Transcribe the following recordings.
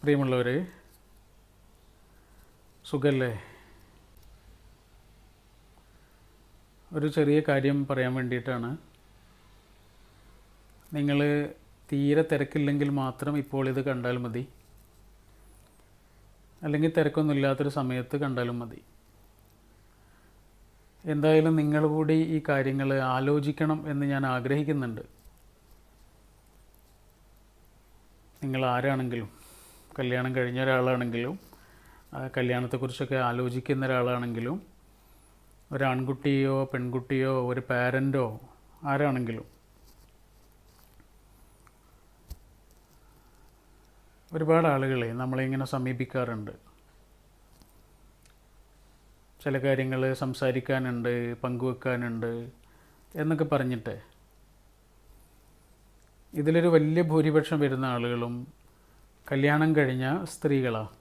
പ്രിയമുള്ളവരെ, സുഖല്ലേ? ഒരു ചെറിയ കാര്യം പറയാൻ വേണ്ടിയിട്ടാണ്. നിങ്ങൾ തീരെ തിരക്കില്ലെങ്കിൽ മാത്രം ഇപ്പോൾ ഇത് കണ്ടാൽ മതി, അല്ലെങ്കിൽ തിരക്കൊന്നുമില്ലാത്തൊരു സമയത്ത് കണ്ടാലും മതി. എന്തായാലും നിങ്ങൾ കൂടി ഈ കാര്യങ്ങൾ ആലോചിക്കണം എന്ന് ഞാൻ ആഗ്രഹിക്കുന്നുണ്ട്. നിങ്ങൾ ആരാണെങ്കിലും, കല്യാണം കഴിഞ്ഞ ഒരാളാണെങ്കിലും, കല്യാണത്തെക്കുറിച്ചൊക്കെ ആലോചിക്കുന്ന ഒരാളാണെങ്കിലും, ഒരാൺകുട്ടിയോ പെൺകുട്ടിയോ ഒരു പാരൻറ്റോ ആരാണെങ്കിലും, ഒരുപാട് ആളുകളെ നമ്മളിങ്ങനെ സമീപിക്കാറുണ്ട്. ചില കാര്യങ്ങൾ സംസാരിക്കാനുണ്ട്, പങ്കുവെക്കാനുണ്ട് എന്നൊക്കെ പറഞ്ഞിട്ട്. ഇതിലൊരു വലിയ ഭൂരിപക്ഷം വരുന്ന ആളുകളും കല്യാണം കഴിഞ്ഞ സ്ത്രീകളാണ്.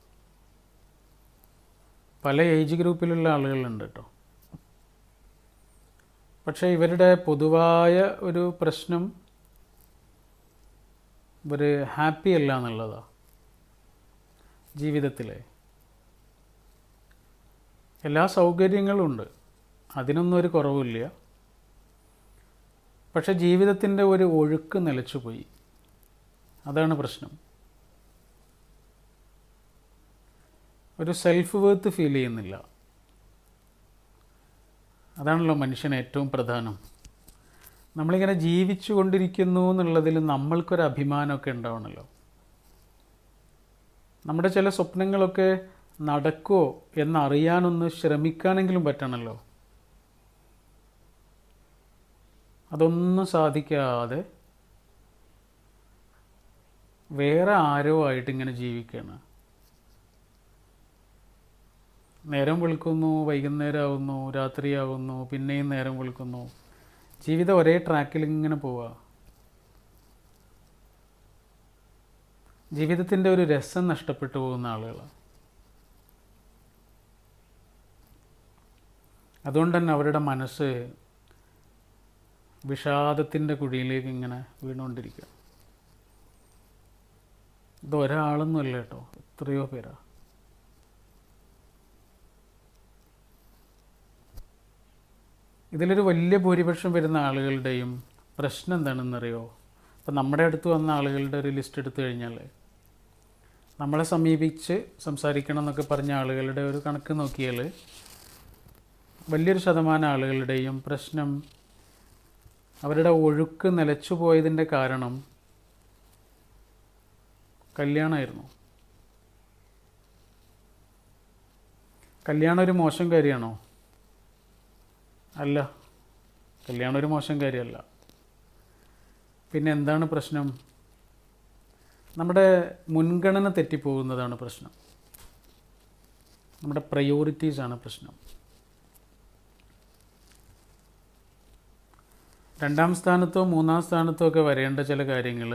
പല ഏജ് ഗ്രൂപ്പിലുള്ള ആളുകളുണ്ട് കേട്ടോ. പക്ഷേ ഇവരുടെ പൊതുവായ ഒരു പ്രശ്നം ഇവർ ഹാപ്പി അല്ല എന്നുള്ളതാണ്. ജീവിതത്തിലെ എല്ലാ സൗകര്യങ്ങളും ഉണ്ട്, അതിനൊന്നും ഒരു കുറവില്ല. പക്ഷെ ജീവിതത്തിൻ്റെ ഒരു ഒഴുക്ക് നിലച്ചുപോയി. അതാണ് പ്രശ്നം. ഒരു സെൽഫ് വർത്ത് ഫീൽ ചെയ്യുന്നില്ല. അതാണല്ലോ മനുഷ്യന് ഏറ്റവും പ്രധാനം. നമ്മളിങ്ങനെ ജീവിച്ചു കൊണ്ടിരിക്കുന്നു എന്നുള്ളതിൽ നമ്മൾക്കൊരു അഭിമാനമൊക്കെ ഉണ്ടാവണമല്ലോ. നമ്മുടെ ചില സ്വപ്നങ്ങളൊക്കെ നടക്കുമോ എന്നറിയാനൊന്ന് ശ്രമിക്കാനെങ്കിലും പറ്റണമല്ലോ. അതൊന്നും സാധിക്കാതെ വേറെ ആരോ ആയിട്ട് ഇങ്ങനെ ജീവിക്കുകയാണ്. നേരം വെളുക്കുന്നു, വൈകുന്നേരം ആവുന്നു, രാത്രിയാവുന്നു, പിന്നെയും നേരം വെളുക്കുന്നു. ജീവിതം ഒരേ ട്രാക്കിൽ ഇങ്ങനെ പോവുക. ജീവിതത്തിൻ്റെ ഒരു രസം നഷ്ടപ്പെട്ടു പോകുന്ന ആളുകളാണ്. അതുകൊണ്ട് തന്നെ അവരുടെ മനസ്സ് വിഷാദത്തിൻ്റെ കുഴിയിലേക്ക് ഇങ്ങനെ വീണുകൊണ്ടിരിക്കുക. ഇതൊരാളൊന്നുമല്ല കേട്ടോ, എത്രയോ പേരാ. ഇതിലൊരു വലിയ ഭൂരിപക്ഷം വരുന്ന ആളുകളുടെയും പ്രശ്നം എന്താണെന്നറിയോ? ഇപ്പം നമ്മുടെ അടുത്ത് വന്ന ആളുകളുടെ ഒരു ലിസ്റ്റ് എടുത്തു കഴിഞ്ഞാൽ, നമ്മളെ സമീപിച്ച് സംസാരിക്കണം എന്നൊക്കെ പറഞ്ഞ ആളുകളുടെ ഒരു കണക്ക് നോക്കിയാൽ വലിയൊരു ശതമാനം ആളുകളുടെയും പ്രശ്നം, അവരുടെ ഒഴുക്ക് നിലച്ചു പോയതിൻ്റെ കാരണം കല്യാണമായിരുന്നു. കല്യാണം ഒരു മോശം കാര്യമാണോ? അല്ല, കല്യാണം ഒരു മോശം കാര്യമല്ല. പിന്നെ എന്താണ് പ്രശ്നം? നമ്മുടെ മുൻഗണന തെറ്റിപ്പോകുന്നതാണ് പ്രശ്നം. നമ്മുടെ പ്രയോറിറ്റീസാണ് പ്രശ്നം. രണ്ടാം സ്ഥാനത്തോ മൂന്നാം സ്ഥാനത്തോ ഒക്കെ വരേണ്ട ചില കാര്യങ്ങൾ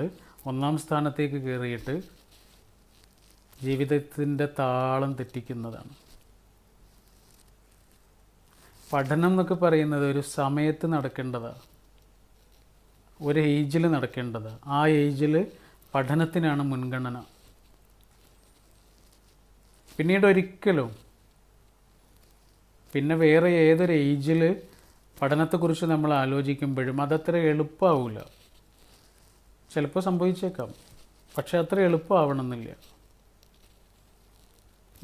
ഒന്നാം സ്ഥാനത്തേക്ക് കയറിയിട്ട് ജീവിതത്തിൻ്റെ താളം തെറ്റിക്കുന്നതാണ്. പഠനം എന്നൊക്കെ പറയുന്നത് ഒരു സമയത്ത് നടക്കേണ്ടതാണ്, ഒരു ഏജിൽ നടക്കേണ്ടതാണ്. ആ ഏജിൽ പഠനത്തിനാണ് മുൻഗണന. പിന്നീട് ഒരിക്കലും പിന്നെ വേറെ ഏതൊരു ഏജിൽ പഠനത്തെക്കുറിച്ച് നമ്മൾ ആലോചിക്കുമ്പോഴും അതത്ര എളുപ്പമാവില്ല. ചിലപ്പോൾ സംഭവിച്ചേക്കാം, പക്ഷെ അത്ര എളുപ്പമാവണമെന്നില്ല.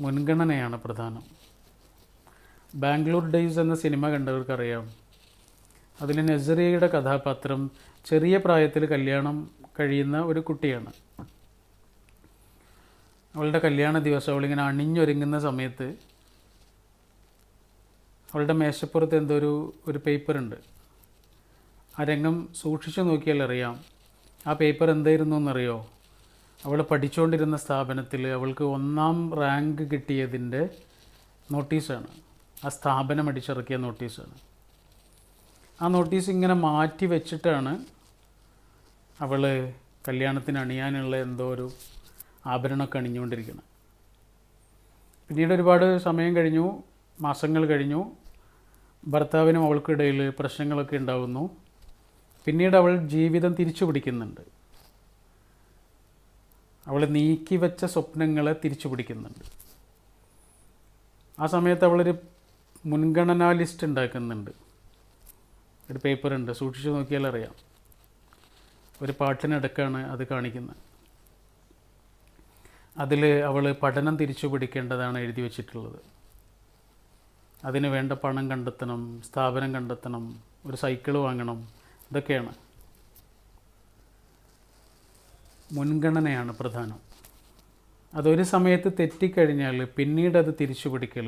മുൻഗണനയാണ് പ്രധാനം. ബാംഗ്ലൂർ ഡേയ്സ് എന്ന സിനിമ കണ്ടവർക്കറിയാം. അതിൽ നസറിയയുടെ കഥാപാത്രം ചെറിയ പ്രായത്തിൽ കല്യാണം കഴിയുന്ന ഒരു കുട്ടിയാണ്. അവളുടെ കല്യാണ ദിവസം അവളിങ്ങനെ അണിഞ്ഞൊരുങ്ങുന്ന സമയത്ത് അവളുടെ മേശപ്പുറത്ത് എന്തോ ഒരു പേപ്പറുണ്ട്. ആ രംഗം സൂക്ഷിച്ചു നോക്കിയാൽ അറിയാം. ആ പേപ്പർ എന്തായിരുന്നു എന്നറിയോ? അവൾ പഠിച്ചുകൊണ്ടിരുന്ന സ്ഥാപനത്തിൽ അവൾക്ക് 1ാം റാങ്ക് കിട്ടിയതിൻ്റെ നോട്ടീസാണ്. ആ സ്ഥാപനം അടിച്ചിറക്കിയ നോട്ടീസാണ്. ആ നോട്ടീസ് ഇങ്ങനെ മാറ്റി വെച്ചിട്ടാണ് അവൾ കല്യാണത്തിന് അണിയാനുള്ള എന്തോ ഒരു ആഭരണമൊക്കെ അണിഞ്ഞുകൊണ്ടിരിക്കുന്നത്. പിന്നീട് ഒരുപാട് സമയം കഴിഞ്ഞു, മാസങ്ങൾ കഴിഞ്ഞു. ഭർത്താവിനും അവൾക്കിടയിൽ പ്രശ്നങ്ങളൊക്കെ ഉണ്ടാകുന്നു. പിന്നീട് അവൾ ജീവിതം തിരിച്ചു പിടിക്കുന്നുണ്ട്. അവൾ നീക്കി വെച്ച സ്വപ്നങ്ങളെ തിരിച്ചു പിടിക്കുന്നുണ്ട്. ആ സമയത്ത് അവളൊരു മുൻഗണനാ ലിസ്റ്റ് ഉണ്ടാക്കുന്നുണ്ട്. ഒരു പേപ്പറുണ്ട്, സൂക്ഷിച്ചു നോക്കിയാൽ അറിയാം. ഒരു പാട്ടിനിടക്കാണ് അത് കാണിക്കുന്നത്. അതിൽ അവൾ പഠനം തിരിച്ചു പിടിക്കേണ്ടതാണ് എഴുതി വച്ചിട്ടുള്ളത്. അതിന് വേണ്ട പണം കണ്ടെത്തണം, സ്ഥാപനം കണ്ടെത്തണം, ഒരു സൈക്കിൾ വാങ്ങണം, ഇതൊക്കെയാണ്. മുൻഗണനയാണ് പ്രധാനം. അതൊരു സമയത്ത് തെറ്റിക്കഴിഞ്ഞാൽ പിന്നീട് അത് തിരിച്ചു പിടിക്കൽ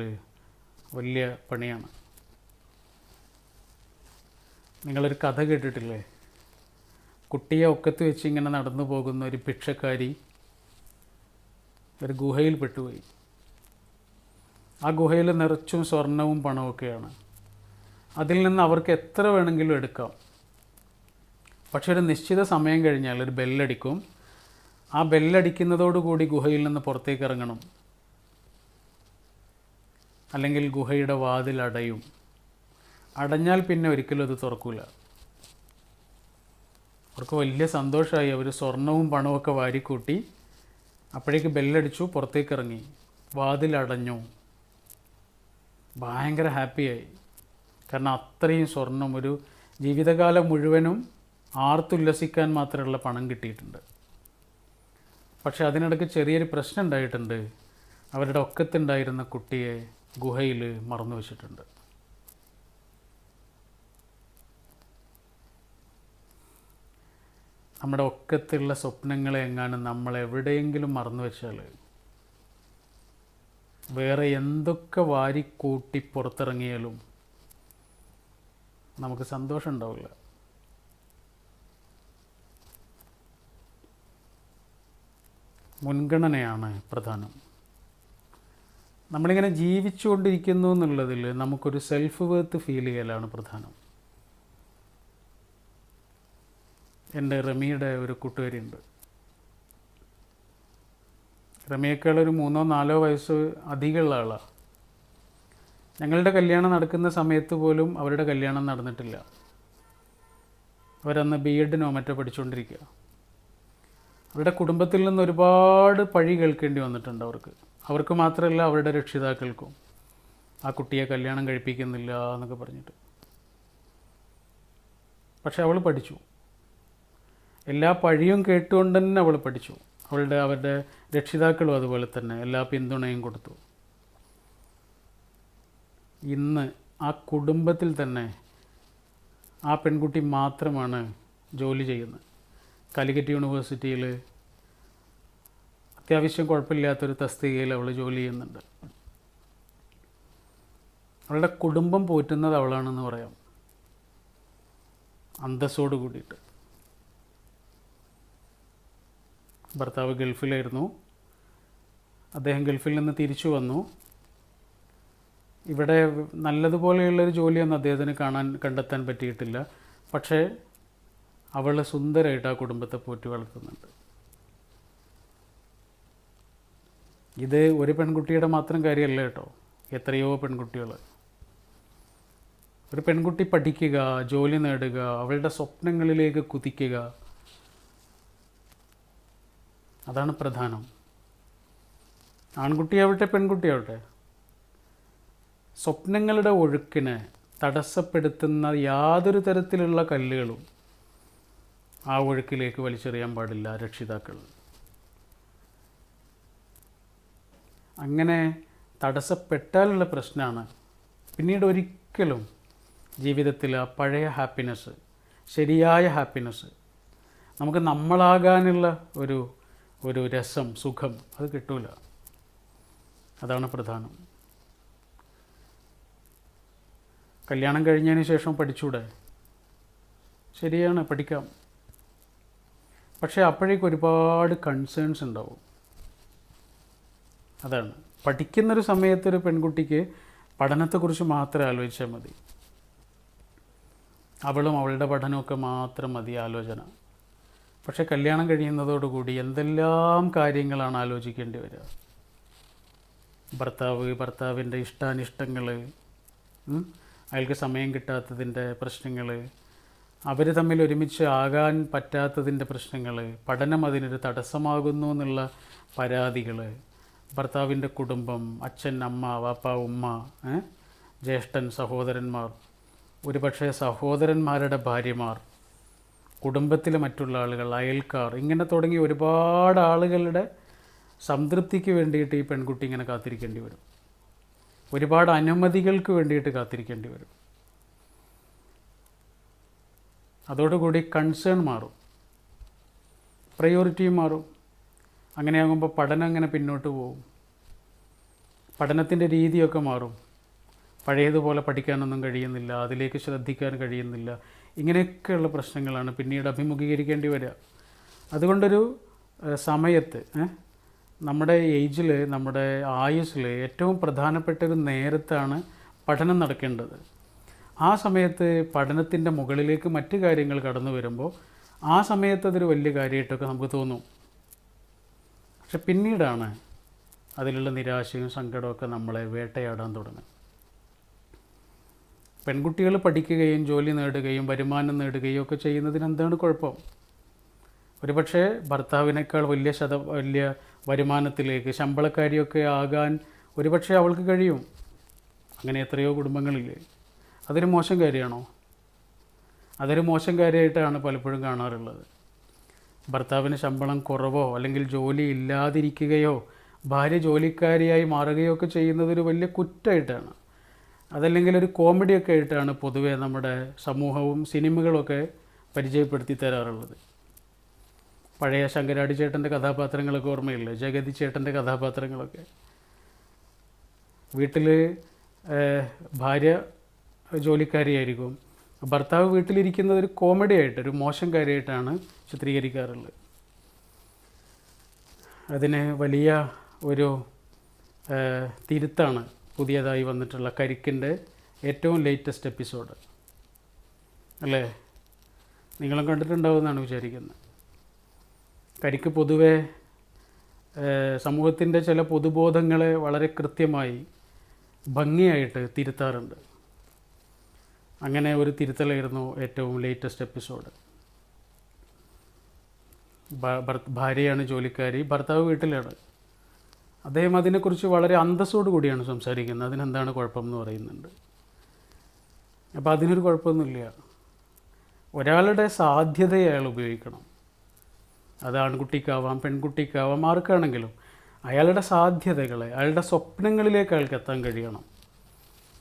വലിയ പണിയാണ്. നിങ്ങളൊരു കഥ കേട്ടിട്ടില്ലേ? കുട്ടിയെ ഒക്കത്ത് വെച്ച് ഇങ്ങനെ നടന്നു പോകുന്ന ഒരു ഭിക്ഷക്കാരി ഒരു ഗുഹയിൽ പെട്ടുപോയി. ആ ഗുഹയിൽ നിറച്ചും സ്വർണവും പണമൊക്കെയാണ്. അതിൽ നിന്ന് അവർക്ക് എത്ര വേണമെങ്കിലും എടുക്കാം. പക്ഷെ ഒരു നിശ്ചിത സമയം കഴിഞ്ഞാൽ ഒരു ബെല്ലടിക്കും. ആ ബെല്ലടിക്കുന്നതോടുകൂടി ഗുഹയിൽ നിന്ന് പുറത്തേക്ക് ഇറങ്ങണം, അല്ലെങ്കിൽ ഗുഹയുടെ വാതിൽ അടയും. അടഞ്ഞാൽ പിന്നെ ഒരിക്കലും അത് തുറക്കില്ല. അവർക്ക് വലിയ സന്തോഷമായി. അവർ സ്വർണവും പണമൊക്കെ വാരിക്കൂട്ടി. അപ്പോഴേക്ക് ബെല്ലടിച്ചു, പുറത്തേക്ക് ഇറങ്ങി, വാതിലടഞ്ഞു. ഭയങ്കര ഹാപ്പിയായി. കാരണം അത്രയും സ്വർണം ഒരു ജീവിതകാലം മുഴുവനും ആർത്തുല്ലസിക്കാൻ മാത്രമുള്ള പണം കിട്ടിയിട്ടുണ്ട്. പക്ഷെ അതിനിടയ്ക്ക് ചെറിയൊരു പ്രശ്നം ഉണ്ടായിട്ടുണ്ട്. അവരുടെ ഒക്കത്തുണ്ടായിരുന്ന കുട്ടിയെ ഗുഹയിൽ മറന്നു വച്ചിട്ടുണ്ട്. നമ്മുടെ ഒക്കത്തുള്ള സ്വപ്നങ്ങളെ എങ്ങാനും നമ്മൾ എവിടെയെങ്കിലും മറന്നു വെച്ചാൽ വേറെ എന്തൊക്കെ വാരിക്കൂട്ടി പുറത്തിറങ്ങിയാലും നമുക്ക് സന്തോഷം ഉണ്ടാവില്ല. മുൻഗണനയാണ് പ്രധാനം. നമ്മളിങ്ങനെ ജീവിച്ചുകൊണ്ടിരിക്കുന്നു എന്നുള്ളതിൽ നമുക്കൊരു സെൽഫ് വർത്ത് ഫീൽ ചെയ്യലാണ് പ്രധാനം. എൻ്റെ റമിയുടെ ഒരു കൂട്ടുകാരിയുണ്ട്. റമിയേക്കാൾ ഒരു 3-4 വയസ്സ് അധികമുള്ള ആളാണ്. ഞങ്ങളുടെ കല്യാണം നടക്കുന്ന സമയത്ത് പോലും അവരുടെ കല്യാണം നടന്നിട്ടില്ല. അവരന്ന് BEdനോ മറ്റോ പഠിച്ചുകൊണ്ടിരിക്കുക. അവരുടെ കുടുംബത്തിൽ നിന്ന് ഒരുപാട് പഴി കേൾക്കേണ്ടി വന്നിട്ടുണ്ട് അവർക്ക് മാത്രമല്ല അവരുടെ രക്ഷിതാക്കൾക്കും. ആ കുട്ടിയെ കല്യാണം കഴിപ്പിക്കുന്നില്ല എന്നൊക്കെ പറഞ്ഞിട്ട്. പക്ഷെ അവൾ പഠിച്ചു. എല്ലാ പഴിയും കേട്ടുകൊണ്ട് തന്നെ അവൾ പഠിച്ചു. അവരുടെ രക്ഷിതാക്കളും അതുപോലെ തന്നെ എല്ലാ പിന്തുണയും കൊടുത്തു. ഇന്ന് ആ കുടുംബത്തിൽ തന്നെ ആ പെൺകുട്ടി മാത്രമാണ് ജോലി ചെയ്യുന്നത്. കാലിക്കറ്റ് യൂണിവേഴ്സിറ്റിയിൽ അത്യാവശ്യം കുഴപ്പമില്ലാത്തൊരു തസ്തികയിൽ അവൾ ജോലി ചെയ്യുന്നുണ്ട്. അവളുടെ കുടുംബം പോറ്റുന്നത് അവളാണെന്ന് പറയാം, അന്തസ്സോട് കൂടിയിട്ട്. ഭർത്താവ് ഗൾഫിലായിരുന്നു. അദ്ദേഹം ഗൾഫിൽ നിന്ന് തിരിച്ചു വന്നു. ഇവിടെ നല്ലതുപോലെയുള്ളൊരു ജോലിയൊന്നും അദ്ദേഹത്തിന് കണ്ടെത്താൻ പറ്റിയിട്ടില്ല. പക്ഷേ അവൾ സുന്ദരമായിട്ട് ആ കുടുംബത്തെ പോറ്റി വളർത്തുന്നുണ്ട്. ഇത് ഒരു പെൺകുട്ടിയുടെ മാത്രം കാര്യമല്ല കേട്ടോ, എത്രയോ പെൺകുട്ടികൾ. ഒരു പെൺകുട്ടി പഠിക്കുക, ജോലി നേടുക, അവളുടെ സ്വപ്നങ്ങളിലേക്ക് കുതിക്കുക, അതാണ് പ്രധാനം. ആൺകുട്ടിയാവട്ടെ പെൺകുട്ടിയാവട്ടെ, സ്വപ്നങ്ങളുടെ ഒഴുക്കിനെ തടസ്സപ്പെടുത്തുന്ന യാതൊരു തരത്തിലുള്ള കല്ലുകളും ആ ഒഴുക്കിലേക്ക് വലിച്ചെറിയാൻ പാടില്ല രക്ഷിതാക്കൾ. അങ്ങനെ തടസ്സപ്പെട്ടാലുള്ള പ്രശ്നമാണ് പിന്നീട് ഒരിക്കലും ജീവിതത്തിൽ ആ പഴയ ഹാപ്പിനെസ്, ശരിയായ ഹാപ്പിനെസ്, നമുക്ക് നമ്മളാകാനുള്ള ഒരു രസം, സുഖം അത് കിട്ടൂല. അതാണ് പ്രധാനം. കല്യാണം കഴിഞ്ഞതിന് ശേഷം പഠിച്ചൂടെ? ശരിയാണ്, പഠിക്കാം. പക്ഷേ അപ്പോഴേക്കും ഒരുപാട് കൺസേൺസ് ഉണ്ടാവും. അതാണ്, പഠിക്കുന്നൊരു സമയത്തൊരു പെൺകുട്ടിക്ക് പഠനത്തെക്കുറിച്ച് മാത്രം ആലോചിച്ചാൽ മതി. അവളും അവളുടെ പഠനമൊക്കെ മാത്രം മതി ആലോചന. പക്ഷേ കല്യാണം കഴിയുന്നതോടുകൂടി എന്തെല്ലാം കാര്യങ്ങളാണ് ആലോചിക്കേണ്ടി വരിക. ഭർത്താവിൻ്റെ ഇഷ്ടാനിഷ്ടങ്ങൾ, അയാൾക്ക് സമയം കിട്ടാത്തതിൻ്റെ പ്രശ്നങ്ങൾ, അവർ തമ്മിൽ ഒരുമിച്ച് ആകാൻ പറ്റാത്തതിൻ്റെ പ്രശ്നങ്ങൾ, പഠനം അതിനൊരു തടസ്സമാകുന്നു എന്നുള്ള പരാതികൾ, ഭർത്താവിൻ്റെ കുടുംബം, അച്ഛൻ, അമ്മ, വാപ്പ, ഉമ്മ, ജ്യേഷ്ഠൻ, സഹോദരന്മാർ, ഒരുപക്ഷെ സഹോദരന്മാരുടെ ഭാര്യമാർ, കുടുംബത്തിലെ മറ്റുള്ള ആളുകൾ, അയൽക്കാർ, ഇങ്ങനെ തുടങ്ങി ഒരുപാട് ആളുകളുടെ സംതൃപ്തിക്ക് വേണ്ടിയിട്ട് ഈ പെൺകുട്ടി ഇങ്ങനെ കാത്തിരിക്കേണ്ടി വരും. ഒരുപാട് അനുമതികൾക്ക് വേണ്ടിയിട്ട് കാത്തിരിക്കേണ്ടി വരും. അതോടുകൂടി കൺസേൺ മാറും, പ്രയോറിറ്റിയും മാറും. അങ്ങനെയാകുമ്പോൾ പഠനം അങ്ങനെ പിന്നോട്ട് പോകും. പഠനത്തിൻ്റെ രീതിയൊക്കെ മാറും. പഴയതുപോലെ പഠിക്കാനൊന്നും കഴിയുന്നില്ല, അതിലേക്ക് ശ്രദ്ധിക്കാൻ കഴിയുന്നില്ല. ഇങ്ങനെയൊക്കെയുള്ള പ്രശ്നങ്ങളാണ് പിന്നീട് അഭിമുഖീകരിക്കേണ്ടി വരിക. അതുകൊണ്ടൊരു സമയത്ത് നമ്മുടെ ഏജിൽ, നമ്മുടെ ആയുസ്സിൽ ഏറ്റവും പ്രധാനപ്പെട്ട ഒരു നേരത്താണ് പഠനം നടക്കേണ്ടത്. ആ സമയത്ത് പഠനത്തിൻ്റെ മുകളിലേക്ക് മറ്റു കാര്യങ്ങൾ കടന്നു വരുമ്പോൾ ആ സമയത്ത് അതൊരു വലിയ കാര്യമായിട്ടൊക്കെ നമുക്ക് തോന്നും. പക്ഷെ പിന്നീടാണ് അതിലുള്ള നിരാശയും സങ്കടമൊക്കെ നമ്മളെ വേട്ടയാടാൻ തുടങ്ങും. പെൺകുട്ടികൾ പഠിക്കുകയും ജോലി നേടുകയും വരുമാനം നേടുകയും ഒക്കെ ചെയ്യുന്നതിന് എന്താണ് കുഴപ്പം? ഒരുപക്ഷെ ഭർത്താവിനേക്കാൾ വലിയ വരുമാനത്തിലേക്ക്, ശമ്പളക്കാരിയൊക്കെ ആകാൻ ഒരുപക്ഷെ അവൾക്ക് കഴിയും. അങ്ങനെ എത്രയോ കുടുംബങ്ങളില്ലേ? അതൊരു മോശം കാര്യമാണോ? അതൊരു മോശം കാര്യമായിട്ടാണ് പലപ്പോഴും കാണാറുള്ളത്. ഭർത്താവിന് ശമ്പളം കുറവോ അല്ലെങ്കിൽ ജോലി ഇല്ലാതിരിക്കുകയോ ഭാര്യ ജോലിക്കാരിയായി മാറുകയോ ഒക്കെ ചെയ്യുന്നതൊരു വലിയ കുറ്റമായിട്ടാണ്, അതല്ലെങ്കിൽ ഒരു കോമഡിയൊക്കെ ആയിട്ടാണ് പൊതുവേ നമ്മുടെ സമൂഹവും സിനിമകളൊക്കെ പരിചയപ്പെടുത്തി തരാറുള്ളത്. പഴയ ശങ്കരാടി ചേട്ടൻ്റെ കഥാപാത്രങ്ങളൊക്കെ ഓർമ്മയില്ലേ? ജഗതി ചേട്ടൻ്റെ കഥാപാത്രങ്ങളൊക്കെ. വീട്ടിൽ ഭാര്യ ജോലിക്കാരിയായിരിക്കും, ഭർത്താവ് വീട്ടിലിരിക്കുന്നത് ഒരു കോമഡി ആയിട്ട്, ഒരു മോശം കാര്യമായിട്ടാണ് ചിത്രീകരിക്കാറുള്ളത്. അതിന് വലിയ ഒരു തിരുത്താണ് പുതിയതായി വന്നിട്ടുള്ള കരിക്കിൻ്റെ ഏറ്റവും ലേറ്റസ്റ്റ് എപ്പിസോഡ് അല്ലേ? നിങ്ങളും കണ്ടിട്ടുണ്ടാവുമെന്നാണ് വിചാരിക്കുന്നത്. കരിക്ക് പൊതുവെ സമൂഹത്തിൻ്റെ ചില പൊതുബോധങ്ങളെ വളരെ കൃത്യമായി ഭംഗിയായിട്ട് തിരുത്താറുണ്ട്. അങ്ങനെ ഒരു തിരുത്തലായിരുന്നു ഏറ്റവും ലേറ്റസ്റ്റ് എപ്പിസോഡ്. ഭാര്യയാണ് ജോലിക്കാരി, ഭർത്താവ് വീട്ടിലാണ്. അദ്ദേഹം അതിനെക്കുറിച്ച് വളരെ അന്തസ്സോടു കൂടിയാണ് സംസാരിക്കുന്നത്. അതിനെന്താണ് കുഴപ്പം എന്ന് പറയുന്നുണ്ട്. അപ്പോൾ അതിനൊരു കുഴപ്പമൊന്നുമില്ല. ഒരാളുടെ സാധ്യതയെ അയാൾ ഉപയോഗിക്കണം. അത് ആൺകുട്ടിക്കാവാം, പെൺകുട്ടിക്കാവാം, ആർക്കാണെങ്കിലും അയാളുടെ സാധ്യതകളെ, അയാളുടെ സ്വപ്നങ്ങളിലേക്ക് അയാൾക്ക് എത്താൻ കഴിയണം.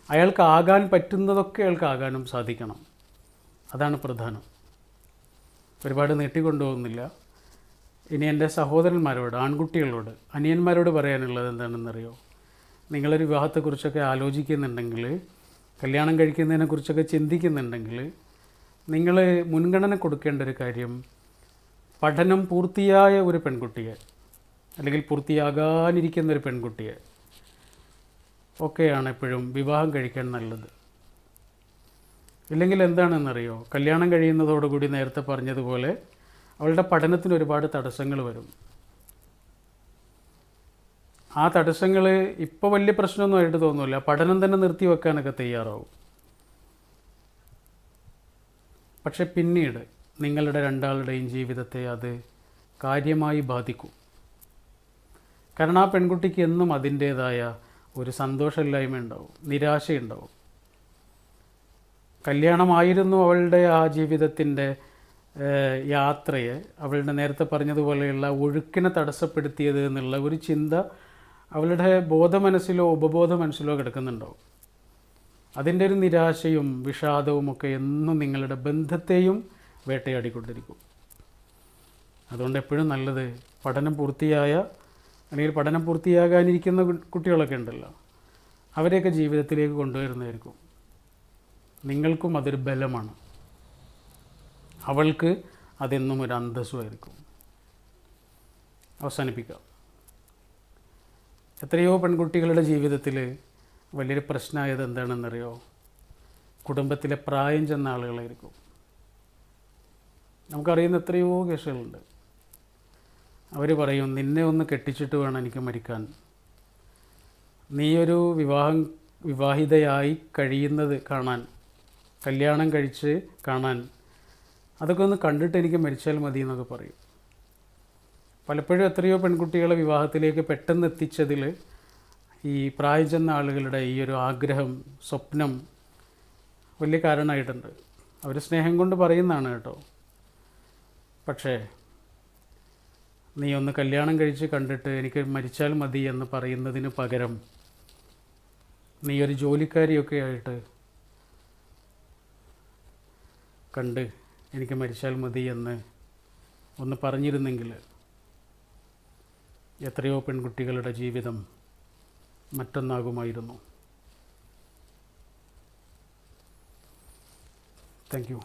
അയാൾക്ക് ആകാൻ പറ്റുന്നതൊക്കെ അയാൾക്ക് ആകാനും സാധിക്കണം. അതാണ് പ്രധാനം. ഒരുപാട് നീട്ടിക്കൊണ്ടുപോകുന്നില്ല. ഇനി എൻ്റെ സഹോദരന്മാരോട്, ആൺകുട്ടികളോട്, അനിയന്മാരോട് പറയാനുള്ളത് എന്താണെന്നറിയോ? നിങ്ങളൊരു വിവാഹത്തെക്കുറിച്ചൊക്കെ ആലോചിക്കുന്നുണ്ടെങ്കിൽ, കല്യാണം കഴിക്കുന്നതിനെക്കുറിച്ചൊക്കെ ചിന്തിക്കുന്നുണ്ടെങ്കിൽ, നിങ്ങൾ മുൻഗണന കൊടുക്കേണ്ട ഒരു കാര്യം, പഠനം പൂർത്തിയായ ഒരു പെൺകുട്ടിയെ അല്ലെങ്കിൽ പൂർത്തിയാകാനിരിക്കുന്ന ഒരു പെൺകുട്ടിയെ ഒക്കെയാണ് എപ്പോഴും വിവാഹം കഴിക്കാൻ നല്ലത്. ഇല്ലെങ്കിൽ എന്താണെന്നറിയോ? കല്യാണം കഴിയുന്നതോടുകൂടി നേരത്തെ പറഞ്ഞതുപോലെ അവളുടെ പഠനത്തിന് ഒരുപാട് തടസ്സങ്ങൾ വരും. ആ തടസ്സങ്ങൾ ഇപ്പോൾ വലിയ പ്രശ്നമൊന്നും ആയിട്ട് തോന്നില്ല. പഠനം തന്നെ നിർത്തിവെക്കാനൊക്കെ തയ്യാറാവും. പക്ഷെ പിന്നീട് നിങ്ങളുടെ രണ്ടാളുടെയും ജീവിതത്തെ അത് കാര്യമായി ബാധിക്കും. കാരണം ആ പെൺകുട്ടിക്ക് എന്നും അതിൻ്റേതായ ഒരു സന്തോഷമില്ലായ്മ ഉണ്ടാവും, നിരാശയുണ്ടാവും. കല്യാണമായിരുന്നു അവളുടെ ആ ജീവിതത്തിൻ്റെ യാത്രയെ, അവളുടെ നേരത്തെ പറഞ്ഞതുപോലെയുള്ള ഒഴുക്കിനെ തടസ്സപ്പെടുത്തിയത് എന്നുള്ള ഒരു ചിന്ത അവളുടെ ബോധമനസ്സിലോ ഉപബോധ മനസ്സിലോ കിടക്കുന്നുണ്ടാവും. അതിൻ്റെ ഒരു നിരാശയും വിഷാദവും ഒക്കെ എന്നും നിങ്ങളുടെ ബന്ധത്തെയും വേട്ടയാടിക്കൊണ്ടിരിക്കും. അതുകൊണ്ട് എപ്പോഴും നല്ലത് പഠനം പൂർത്തിയായ അല്ലെങ്കിൽ പഠനം പൂർത്തിയാകാനിരിക്കുന്ന കുട്ടികളൊക്കെ ഉണ്ടല്ലോ, അവരെയൊക്കെ ജീവിതത്തിലേക്ക് കൊണ്ടുവരുന്നതായിരിക്കും. നിങ്ങൾക്കും അതൊരു ബലമാണ്, അവൾക്ക് അതെന്നും ഒരു അന്തസ്സുമായിരിക്കും. അവസാനിപ്പിക്കാം. എത്രയോ പെൺകുട്ടികളുടെ ജീവിതത്തിൽ വലിയൊരു പ്രശ്നമായത് എന്താണെന്നറിയോ? കുടുംബത്തിലെ പ്രായം ചെന്ന ആളുകളായിരിക്കും. നമുക്കറിയുന്ന എത്രയോ കേസുകളുണ്ട്. അവർ പറയും, നിന്നെ ഒന്ന് കെട്ടിച്ചിട്ട് വേണം എനിക്ക് മരിക്കാൻ. നീയൊരു വിവാഹിതയായി കഴിയുന്നത് കാണാൻ, കല്യാണം കഴിച്ച് കാണാൻ അതൊക്കെ ഒന്ന് കണ്ടിട്ട് എനിക്ക് മരിച്ചാൽ മതി എന്നൊക്കെ പറയും. പലപ്പോഴും എത്രയോ പെൺകുട്ടികളെ വിവാഹത്തിലേക്ക് പെട്ടെന്ന് എത്തിച്ചതിൽ ഈ പ്രായം ചെന്ന ആളുകളുടെ ഈ ഒരു ആഗ്രഹം, സ്വപ്നം വലിയ കാരണമായിട്ടുണ്ട്. അവർ സ്നേഹം കൊണ്ട് പറയുന്നതാണ് കേട്ടോ. പക്ഷേ നീ ഒന്ന് കല്യാണം കഴിച്ച് കണ്ടിട്ട് എനിക്ക് മരിച്ചാൽ മതി എന്ന് പറയുന്നതിന് പകരം നീ ഒരു ജോലിക്കാരിയൊക്കെ ആയിട്ട് കണ്ട് എനിക്ക് മരിച്ചാൽ മതി എന്ന് ഒന്ന് പറഞ്ഞിരുന്നെങ്കിൽ എത്രയോ പെൺകുട്ടികളുടെ ജീവിതം മറ്റൊന്നാകുമായിരുന്നു. Thank you.